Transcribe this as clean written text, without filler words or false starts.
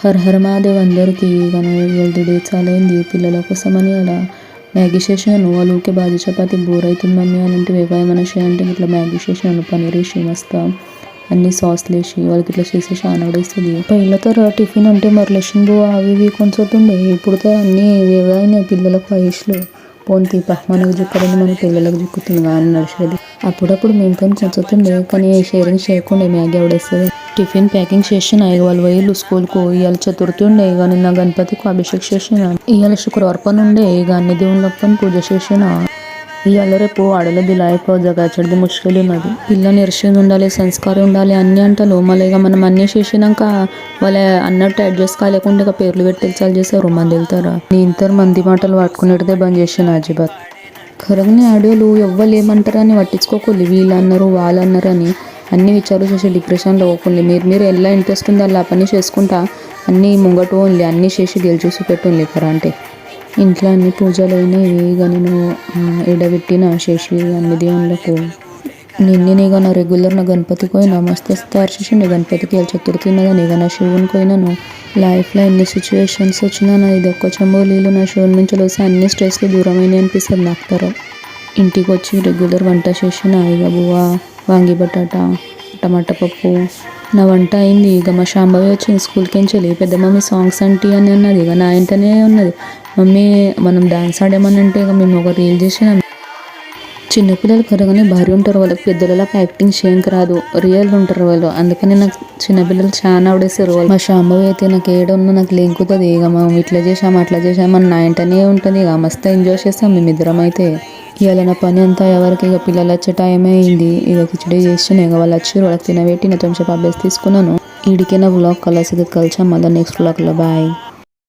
Her her Mahadev అందరికీ కానీ ఇవాళ డే చాలా అయింది పిల్లల కోసమని అలా మ్యాగీ చేసాను. వాళ్ళు ఊకే బాజీ చపాతి బోర్ అవుతుంది మమ్మీ అని అంటే వేగాయ మనిషి అంటే ఇట్లా మ్యాగీ చేసాను. పన్నీర్ వేసి మస్తా అన్ని సాస్లు వేసి వాళ్ళకి ఇట్లా చేసేసి ఆనడేస్తుంది. పిల్లతో టిఫిన్ అంటే మరలేషన్ బో అవి ఇవి కొంచెం ఉండే ఇప్పుడు అన్నీ వేగాయినాయి పిల్లలకు వయసులో పోంతి మనకు జిక్కలేదు మన పిల్లలకు జిక్కుతుంది కానీ నడిచేది. అప్పుడప్పుడు మేము కానీ కొంచెండే కానీ షేరింగ్ చేయకుండా మ్యాగీ ఆవిడేస్తుంది. టిఫిన్ ప్యాకింగ్ చేసిన వాళ్ళు వైలు స్కూల్కు ఇవాళ చతుర్థి ఉండే ఇక నిన్న గణపతికి అభిషేక్ చేసిన ఇవాళ శుక్రవారం పని ఉండే ఇక అన్ని దేవుళ్ళ పని పూజ చేసిన. ఇవాళ రేపు ఆడలో దిలాయిపో జగాచడిది ముష్కిల్ ఉన్నది. పిల్ల నిరసన ఉండాలి సంస్కారం ఉండాలి అన్నీ అంటారు. మళ్ళీ ఇక మనం అన్నీ చేసినాక వాళ్ళ అన్నట్టు అడ్జస్ట్ కాలేకుండా ఇక పేర్లు పెట్టి చాలు చేస్తారు మంది వెళ్తారా. నేను మంది మాటలు పట్టుకునేదే బంద్ చేసిన అజిబాత్ ఖరంగానే ఆడోళ్ళు ఎవ్వరు ఏమంటారు అని పట్టించుకోకూడదు. వీళ్ళు అన్నారు వాళ్ళు అన్నారు అని అన్ని విచారాలు చేసి డిప్రెషన్లో పోకుండా మీరు ఎలా ఇంట్రెస్ట్ ఉందో అలా పని చేసుకుంటా అన్నీ ముంగట ఓన్లీ అన్నీ చేసి గెలిచూసి పెట్టుండే అంటే ఇంట్లో అన్ని పూజలు అయినాయి. ఇక నేను ఎడబెట్టిన చేసి అన్ని దేవుళ్ళకు నిన్నే ఇక నా రెగ్యులర్ నా గణపతికి పోయినా మస్తు తయారు చేసిండే గణపతికి వెళ్ళి చతుర్థిన్నదని ఇక నా శివునికి పోయినాను. లైఫ్లో ఎన్ని సిచ్యువేషన్స్ వచ్చినా నా ఇది ఒక్క చెంబోలీలు నా శివుని నుంచి వస్తే అన్ని స్ట్రెస్లు దూరమైన అనిపిస్తుంది నాకు. తరం ఇంటికి వచ్చి రెగ్యులర్ వంట చేసిన ఇక బువ్వ వాంగి బటాటా టమాటా పప్పు నా వంట అయింది. ఇక మా శాంభవి వచ్చింది స్కూల్కి వెళ్ళి పెద్ద మమ్మీ సాంగ్స్ అంటే అని అన్నది. ఇక నా ఇంటనే ఉన్నది మమ్మీ మనం డాన్స్ ఆడేమనంటే ఇక మేము ఒక రీల్ చేసినాం. చిన్నపిల్లలు కరగానే భారీ ఉంటారు వాళ్ళకి పెద్దలకి యాక్టింగ్ చేయక రాదు రియల్ ఉంటారు వాళ్ళు. అందుకని నాకు చిన్నపిల్లలు చాలా ఆవిడేస్తారు. మా శాంభవి అయితే నాకు ఏడున్నా నాకు లేంకుతుంది. ఇక మనం ఇట్లా చేసాం అట్లా చేసాం మన నా ఇంటనే ఉంటుంది. ఇక మస్తు ఎంజాయ్ చేస్తాం మేమిద్దరం అయితే. ఇవాళ నా పని అంతా ఎవరికి ఇక పిల్లలు వచ్చే టైం అయింది. ఇక కిచడీ చేస్తున్నాయి. ఇక వాళ్ళు వచ్చి వాళ్ళకి తినబెట్టి నా కొంచెం అభ్యాస్ తీసుకున్నాను. ఈడికే నా వ్లాగ్ కలిసి కలిసాం మళ్ళీ నెక్స్ట్ వ్లాగ్లో బాయ్.